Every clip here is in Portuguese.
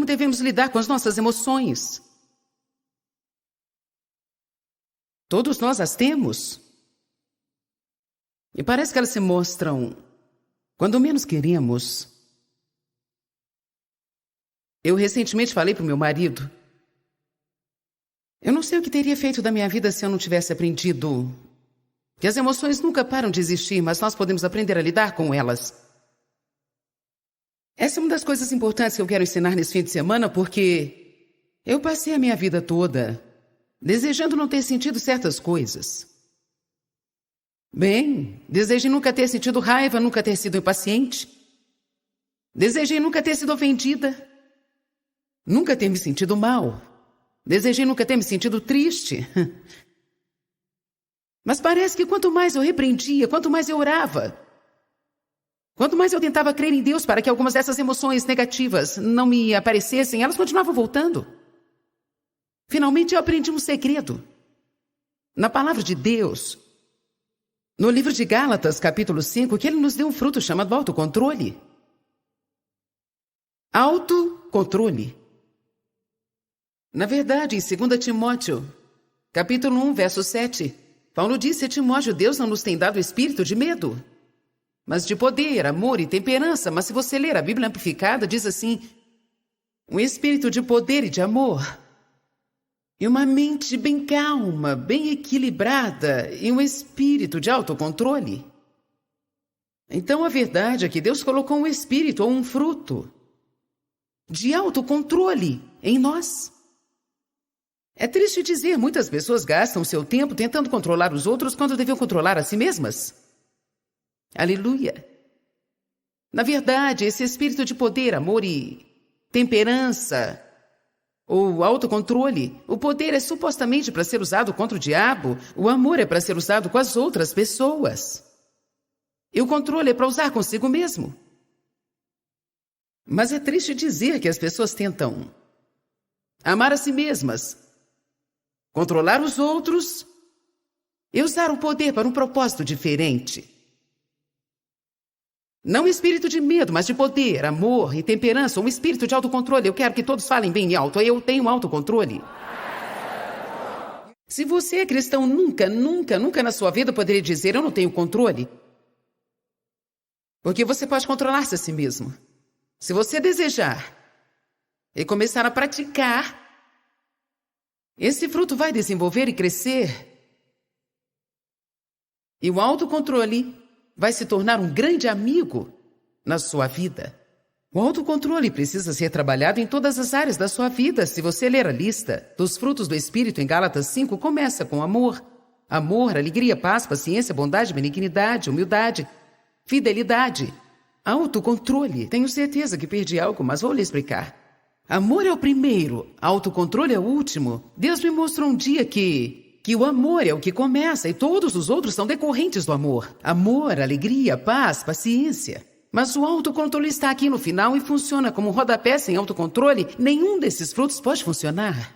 devemos lidar com as nossas emoções. Todos nós as temos. E parece que elas se mostram quando menos queremos. Eu recentemente falei para o meu marido: eu não sei o que teria feito da minha vida se eu não tivesse aprendido que as emoções nunca param de existir, mas nós podemos aprender a lidar com elas. Essa é uma das coisas importantes que eu quero ensinar nesse fim de semana, porque eu passei a minha vida toda desejando não ter sentido certas coisas. Bem, desejei nunca ter sentido raiva, nunca ter sido impaciente. Desejei nunca ter sido ofendida. Nunca ter me sentido mal. Desejei nunca ter me sentido triste. Mas parece que quanto mais eu repreendia, quanto mais eu orava, quanto mais eu tentava crer em Deus para que algumas dessas emoções negativas não me aparecessem, elas continuavam voltando. Finalmente eu aprendi um segredo. Na palavra de Deus, no livro de Gálatas, capítulo 5, que ele nos deu um fruto chamado autocontrole. Autocontrole. Na verdade, em 2 Timóteo, capítulo 1, verso 7, Paulo disse a Timóteo: Deus não nos tem dado espírito de medo, mas de poder, amor e temperança. Mas se você ler a Bíblia Amplificada, diz assim: um espírito de poder e de amor, e uma mente bem calma, bem equilibrada, e um espírito de autocontrole. Então a verdade é que Deus colocou um espírito ou um fruto de autocontrole em nós. É triste dizer, muitas pessoas gastam seu tempo tentando controlar os outros quando deviam controlar a si mesmas. Aleluia! Na verdade, esse espírito de poder, amor e temperança, ou autocontrole, o poder é supostamente para ser usado contra o diabo, o amor é para ser usado com as outras pessoas. E o controle é para usar consigo mesmo. Mas é triste dizer que as pessoas tentam amar a si mesmas, controlar os outros e usar o poder para um propósito diferente. Não espírito de medo, mas de poder, amor e temperança, um espírito de autocontrole. Eu quero que todos falem bem alto. Eu tenho autocontrole. Se você é cristão, nunca na sua vida poderia dizer: eu não tenho controle. Porque você pode controlar-se a si mesmo. Se você desejar e começar a praticar, esse fruto vai desenvolver e crescer. E o autocontrole vai se tornar um grande amigo na sua vida. O autocontrole precisa ser trabalhado em todas as áreas da sua vida. Se você ler a lista dos frutos do Espírito em Gálatas 5, começa com amor. Amor, alegria, paz, paciência, bondade, benignidade, humildade, fidelidade, autocontrole. Tenho certeza que perdi algo, mas vou lhe explicar. Amor é o primeiro, autocontrole é o último. Deus me mostrou um dia que o amor é o que começa e todos os outros são decorrentes do amor. Amor, alegria, paz, paciência. Mas o autocontrole está aqui no final e funciona como um rodapé. Sem autocontrole, nenhum desses frutos pode funcionar.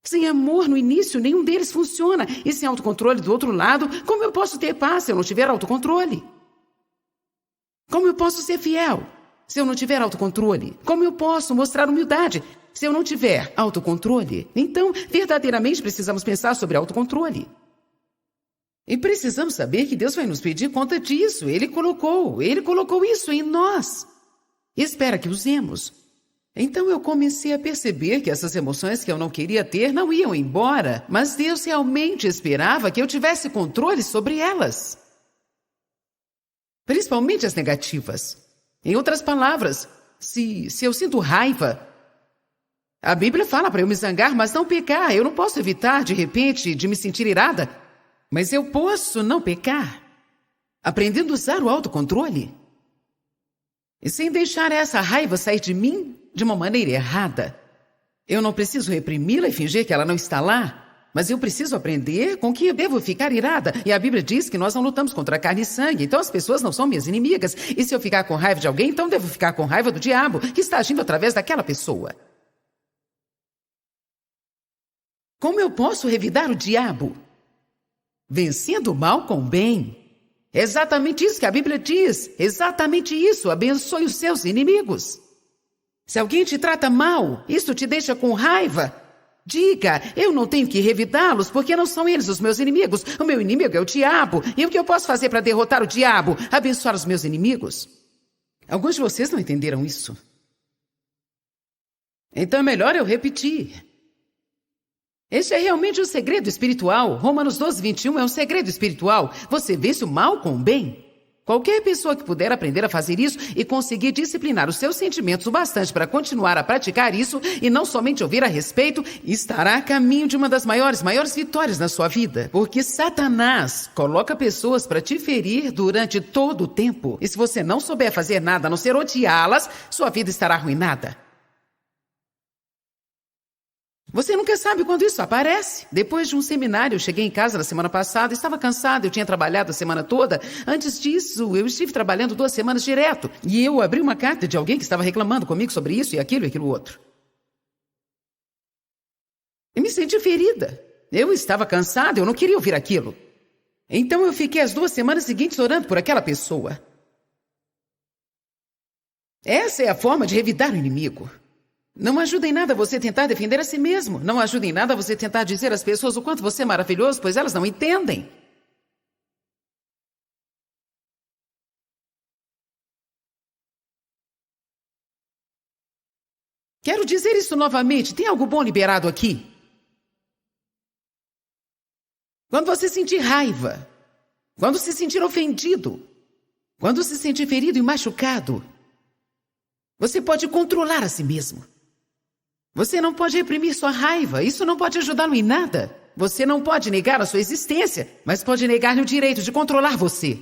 Sem amor no início, nenhum deles funciona. E sem autocontrole do outro lado, como eu posso ter paz se eu não tiver autocontrole? Como eu posso ser fiel se eu não tiver autocontrole? Como eu posso mostrar humildade se eu não tiver autocontrole? Então, verdadeiramente precisamos pensar sobre autocontrole. E precisamos saber que Deus vai nos pedir conta disso. Ele colocou isso em nós. E espera que usemos. Então eu comecei a perceber que essas emoções que eu não queria ter não iam embora, mas Deus realmente esperava que eu tivesse controle sobre elas. Principalmente as negativas. Em outras palavras, se eu sinto raiva, a Bíblia fala para eu me zangar, mas não pecar. Eu não posso evitar, de repente, de me sentir irada, mas eu posso não pecar, aprendendo a usar o autocontrole. E sem deixar essa raiva sair de mim de uma maneira errada. Eu não preciso reprimi-la e fingir que ela não está lá, mas eu preciso aprender com que eu devo ficar irada. E a Bíblia diz que nós não lutamos contra carne e sangue, então as pessoas não são minhas inimigas. E se eu ficar com raiva de alguém, então devo ficar com raiva do diabo, que está agindo através daquela pessoa. Como eu posso revidar o diabo? Vencendo o mal com o bem. É exatamente isso que a Bíblia diz. Exatamente isso. Abençoe os seus inimigos. Se alguém te trata mal, isso te deixa com raiva. Diga, eu não tenho que revidá-los porque não são eles os meus inimigos. O meu inimigo é o diabo. E o que eu posso fazer para derrotar o diabo? Abençoar os meus inimigos? Alguns de vocês não entenderam isso. Então é melhor eu repetir. Este é realmente um segredo espiritual. Romanos 12, 21 é um segredo espiritual. Você vence o mal com o bem. Qualquer pessoa que puder aprender a fazer isso e conseguir disciplinar os seus sentimentos o bastante para continuar a praticar isso e não somente ouvir a respeito, estará a caminho de uma das maiores vitórias na sua vida. Porque Satanás coloca pessoas para te ferir durante todo o tempo. E se você não souber fazer nada a não ser odiá-las, sua vida estará arruinada. Você nunca sabe quando isso aparece. Depois de um seminário, eu cheguei em casa na semana passada, estava cansada, eu tinha trabalhado a semana toda. Antes disso, eu estive trabalhando 2 semanas direto. E eu abri uma carta de alguém que estava reclamando comigo sobre isso e aquilo outro. E me senti ferida. Eu estava cansada, eu não queria ouvir aquilo. Então eu fiquei as 2 semanas seguintes orando por aquela pessoa. Essa é a forma de revidar o inimigo. Não ajuda em nada você tentar defender a si mesmo. Não ajuda em nada você tentar dizer às pessoas o quanto você é maravilhoso, pois elas não entendem. Quero dizer isso novamente. Tem algo bom liberado aqui? Quando você sentir raiva, quando se sentir ofendido, quando se sentir ferido e machucado, você pode controlar a si mesmo. Você não pode reprimir sua raiva, isso não pode ajudá-lo em nada. Você não pode negar a sua existência, mas pode negar-lhe o direito de controlar você.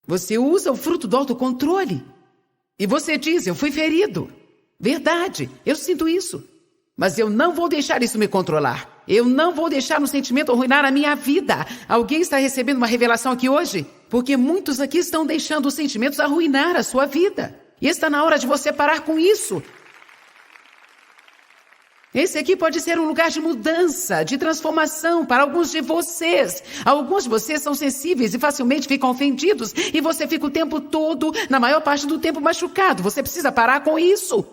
Você usa o fruto do autocontrole. E você diz, eu fui ferido. Verdade, eu sinto isso. Mas eu não vou deixar isso me controlar. Eu não vou deixar um sentimento arruinar a minha vida. Alguém está recebendo uma revelação aqui hoje? Porque muitos aqui estão deixando os sentimentos arruinar a sua vida. E está na hora de você parar com isso. Esse aqui pode ser um lugar de mudança, de transformação para alguns de vocês. Alguns de vocês são sensíveis e facilmente ficam ofendidos. E você fica o tempo todo, na maior parte do tempo, machucado. Você precisa parar com isso.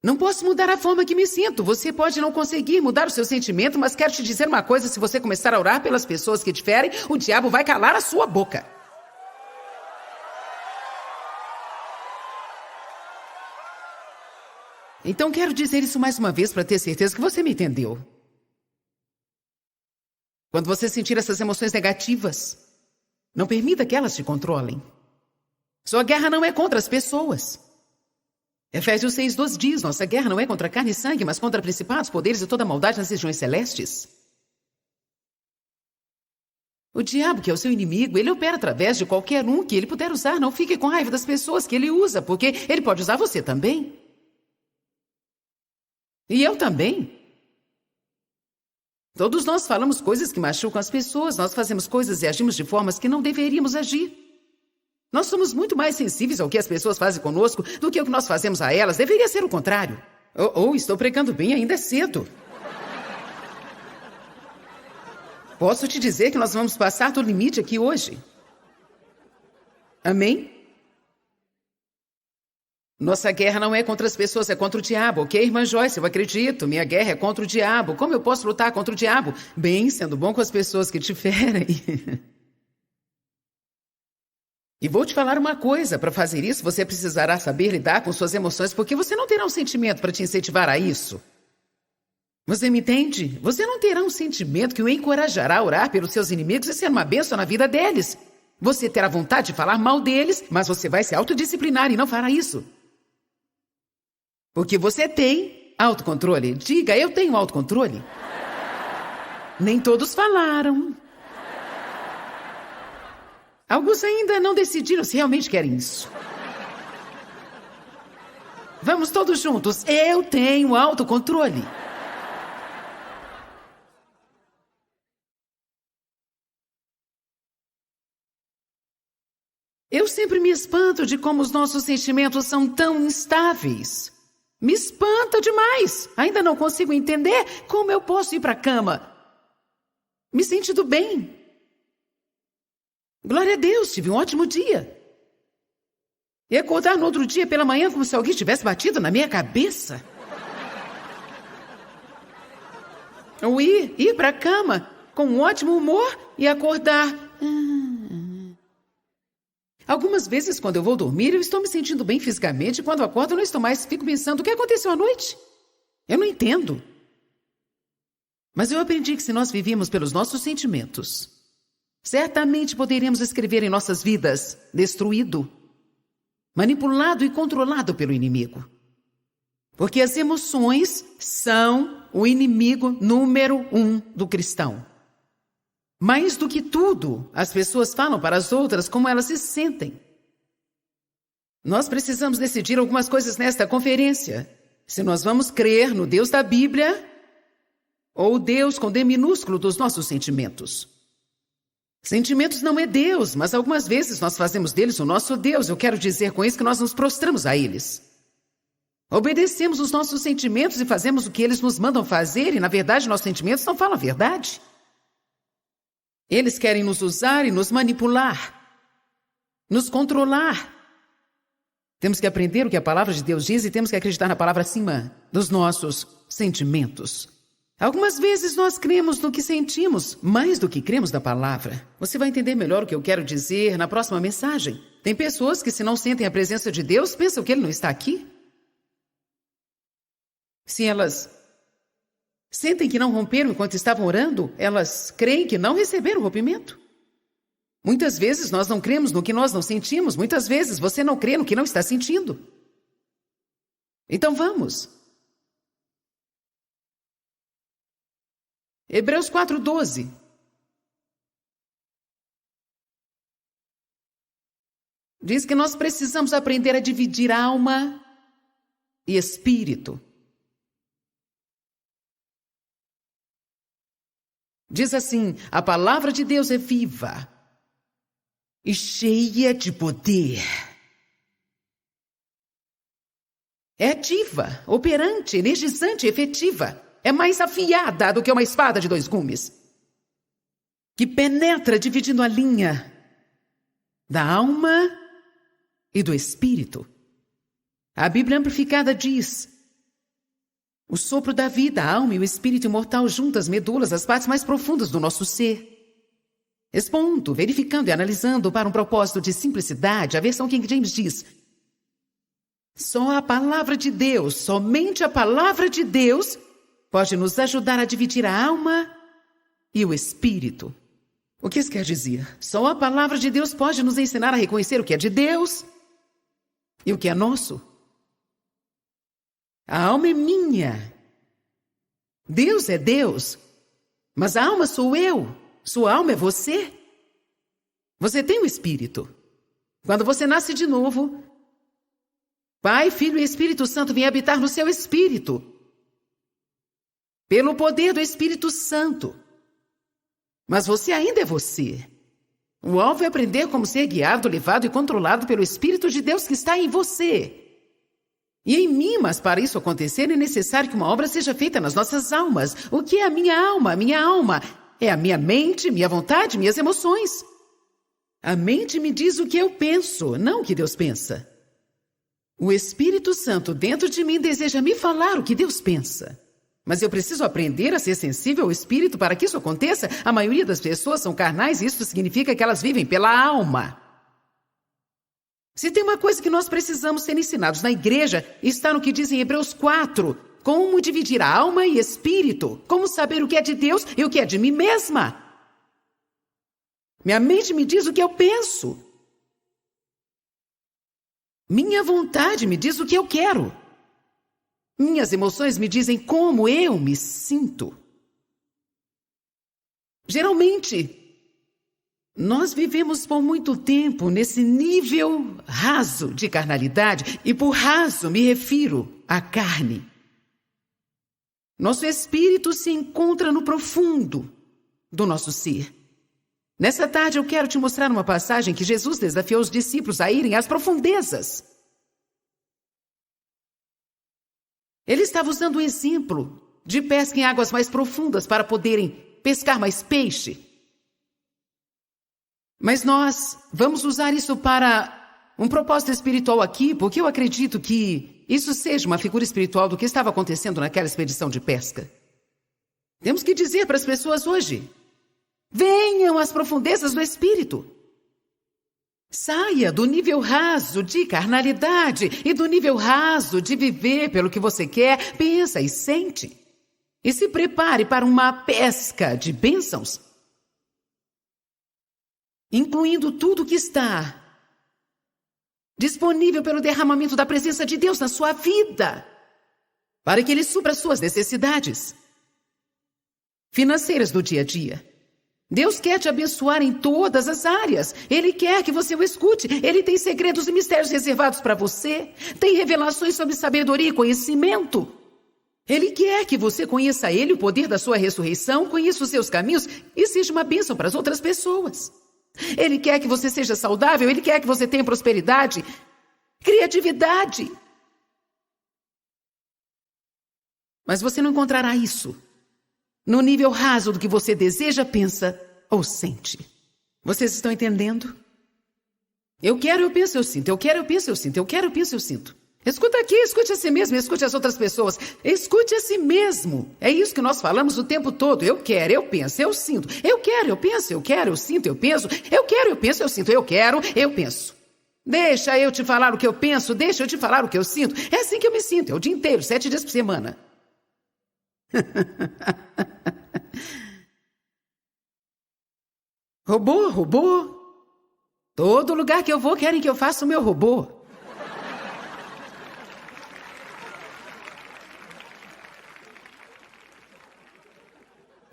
Não posso mudar a forma que me sinto. Você pode não conseguir mudar o seu sentimento, mas quero te dizer uma coisa. Se você começar a orar pelas pessoas que te ferem, o diabo vai calar a sua boca. Então quero dizer isso mais uma vez para ter certeza que você me entendeu. Quando você sentir essas emoções negativas, não permita que elas te controlem. Sua guerra não é contra as pessoas. Efésios 6:12 diz, nossa guerra não é contra carne e sangue, mas contra principados, poderes e toda maldade nas regiões celestes. O diabo, que é o seu inimigo, ele opera através de qualquer um que ele puder usar. Não fique com raiva das pessoas que ele usa, porque ele pode usar você também. E eu também. Todos nós falamos coisas que machucam as pessoas, nós fazemos coisas e agimos de formas que não deveríamos agir. Nós somos muito mais sensíveis ao que as pessoas fazem conosco do que o que nós fazemos a elas. Deveria ser o contrário. Estou pregando bem, ainda é cedo. Posso te dizer que nós vamos passar do limite aqui hoje. Amém? Nossa guerra não é contra as pessoas, é contra o diabo, ok, irmã Joyce? Eu acredito, minha guerra é contra o diabo. Como eu posso lutar contra o diabo? Bem, sendo bom com as pessoas que te ferem. E vou te falar uma coisa, para fazer isso você precisará saber lidar com suas emoções, porque você não terá um sentimento para te incentivar a isso. Você me entende? Você não terá um sentimento que o encorajará a orar pelos seus inimigos e ser uma bênção na vida deles. Você terá vontade de falar mal deles, mas você vai se autodisciplinar e não fará isso. Porque você tem autocontrole. Diga, eu tenho autocontrole. Nem todos falaram. Alguns ainda não decidiram se realmente querem isso. Vamos todos juntos. Eu tenho autocontrole. Eu sempre me espanto de como os nossos sentimentos são tão instáveis. Me espanta demais. Ainda não consigo entender como eu posso ir para a cama me sentindo bem. Glória a Deus, tive um ótimo dia. E acordar no outro dia pela manhã como se alguém tivesse batido na minha cabeça. Ou ir para a cama com um ótimo humor e acordar. Algumas vezes, quando eu vou dormir, eu estou me sentindo bem fisicamente. E quando acordo, eu não estou mais. Fico pensando, o que aconteceu à noite? Eu não entendo. Mas eu aprendi que se nós vivíamos pelos nossos sentimentos, certamente poderíamos escrever em nossas vidas destruído, manipulado e controlado pelo inimigo. Porque as emoções são o inimigo número 1 do cristão. Mais do que tudo, as pessoas falam para as outras como elas se sentem. Nós precisamos decidir algumas coisas nesta conferência. Se nós vamos crer no Deus da Bíblia ou o Deus com D minúsculo dos nossos sentimentos. Sentimentos não é Deus, mas algumas vezes nós fazemos deles o nosso Deus. Eu quero dizer com isso que nós nos prostramos a eles. Obedecemos os nossos sentimentos e fazemos o que eles nos mandam fazer, e na verdade nossos sentimentos não falam a verdade. Eles querem nos usar e nos manipular, nos controlar. Temos que aprender o que a palavra de Deus diz e temos que acreditar na palavra acima dos nossos sentimentos. Algumas vezes nós cremos no que sentimos, mais do que cremos na palavra. Você vai entender melhor o que eu quero dizer na próxima mensagem. Tem pessoas que, se não sentem a presença de Deus, pensam que Ele não está aqui. Se elas sentem que não romperam enquanto estavam orando, elas creem que não receberam o rompimento. Muitas vezes nós não cremos no que nós não sentimos. Muitas vezes você não crê no que não está sentindo. Então vamos. Hebreus 4:12. Diz que nós precisamos aprender a dividir alma e espírito. Diz assim: a palavra de Deus é viva e cheia de poder. É ativa, operante, energizante, efetiva. É mais afiada do que uma espada de 2 gumes, que penetra dividindo a linha da alma e do espírito. A Bíblia Amplificada diz: o sopro da vida, a alma e o espírito imortal juntas, medulas, as partes mais profundas do nosso ser. Expondo, verificando e analisando para um propósito de simplicidade, a versão King James diz: só a palavra de Deus, somente a palavra de Deus pode nos ajudar a dividir a alma e o espírito. O que isso quer dizer? Só a palavra de Deus pode nos ensinar a reconhecer o que é de Deus e o que é nosso. A alma é minha. Deus é Deus. Mas a alma sou eu. Sua alma é você. Você tem o Espírito. Quando você nasce de novo, Pai, Filho e Espírito Santo vêm habitar no seu espírito. Pelo poder do Espírito Santo. Mas você ainda é você. O alvo é aprender como ser guiado, levado e controlado pelo Espírito de Deus que está em você. E em mim, mas para isso acontecer é necessário que uma obra seja feita nas nossas almas. O que é a minha alma? A minha alma é a minha mente, minha vontade, minhas emoções. A mente me diz o que eu penso, não o que Deus pensa. O Espírito Santo dentro de mim deseja me falar o que Deus pensa. Mas eu preciso aprender a ser sensível ao Espírito para que isso aconteça. A maioria das pessoas são carnais e isso significa que elas vivem pela alma. Se tem uma coisa que nós precisamos ser ensinados na igreja, está no que diz em Hebreus 4. Como dividir a alma e espírito. Como saber o que é de Deus e o que é de mim mesma. Minha mente me diz o que eu penso. Minha vontade me diz o que eu quero. Minhas emoções me dizem como eu me sinto. Geralmente, nós vivemos por muito tempo nesse nível raso de carnalidade, e por raso me refiro à carne. Nosso espírito se encontra no profundo do nosso ser. Nessa tarde eu quero te mostrar uma passagem que Jesus desafiou os discípulos a irem às profundezas. Ele estava usando um exemplo de pesca em águas mais profundas para poderem pescar mais peixe. Mas nós vamos usar isso para um propósito espiritual aqui, porque eu acredito que isso seja uma figura espiritual do que estava acontecendo naquela expedição de pesca. Temos que dizer para as pessoas hoje: venham às profundezas do Espírito. Saia do nível raso de carnalidade e do nível raso de viver pelo que você quer, pensa e sente. E se prepare para uma pesca de bênçãos, incluindo tudo que está disponível pelo derramamento da presença de Deus na sua vida, para que Ele supra as suas necessidades financeiras do dia a dia. Deus quer te abençoar em todas as áreas. Ele quer que você o escute. Ele tem segredos e mistérios reservados para você. Tem revelações sobre sabedoria e conhecimento. Ele quer que você conheça Ele, o poder da sua ressurreição, conheça os seus caminhos e seja uma bênção para as outras pessoas. Ele quer que você seja saudável. Ele quer que você tenha prosperidade, criatividade. Mas você não encontrará isso no nível raso do que você deseja, pensa ou sente. Vocês estão entendendo? Eu quero, eu penso, eu sinto. Eu quero, eu penso, eu sinto. Eu quero, eu penso, eu sinto. Escuta aqui, escute a si mesmo, escute as outras pessoas. Escute a si mesmo. É isso que nós falamos o tempo todo. Eu quero, eu penso, eu sinto. Eu quero, eu penso, eu quero, eu sinto, eu penso. Eu quero, eu penso, eu sinto. Eu quero, eu penso. Deixa eu te falar o que eu penso, deixa eu te falar o que eu sinto. É assim que eu me sinto, é o dia inteiro, 7 dias por semana. Robô. Todo lugar que eu vou querem que eu faça o meu robô.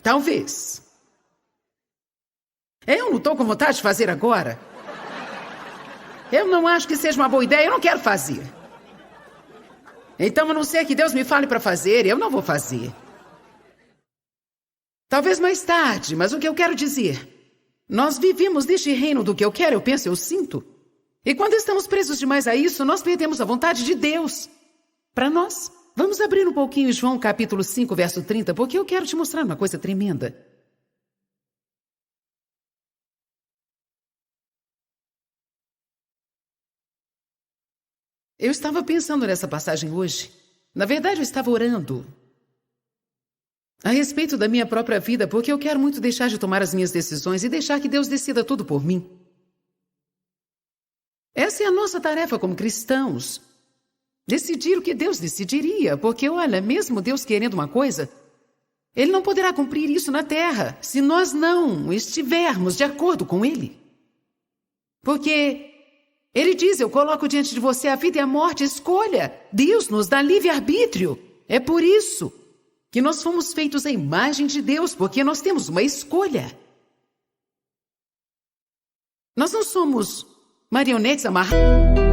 Talvez. Eu não estou com vontade de fazer agora. Eu não acho que seja uma boa ideia, eu não quero fazer. Então, a não ser que Deus me fale para fazer, eu não vou fazer. Talvez mais tarde, mas o que eu quero dizer... Nós vivemos neste reino do que eu quero, eu penso, eu sinto. E quando estamos presos demais a isso, nós perdemos a vontade de Deus para nós. Vamos abrir um pouquinho João capítulo 5, verso 30, porque eu quero te mostrar uma coisa tremenda. Eu estava pensando nessa passagem hoje. Na verdade, eu estava orando a respeito da minha própria vida, porque eu quero muito deixar de tomar as minhas decisões e deixar que Deus decida tudo por mim. Essa é a nossa tarefa como cristãos. Decidir o que Deus decidiria, porque, olha, mesmo Deus querendo uma coisa, Ele não poderá cumprir isso na terra se nós não estivermos de acordo com Ele. Porque Ele diz, eu coloco diante de você a vida e a morte, escolha. Deus nos dá livre-arbítrio. É por isso que nós fomos feitos à imagem de Deus, porque nós temos uma escolha. Nós não somos marionetes amarradas.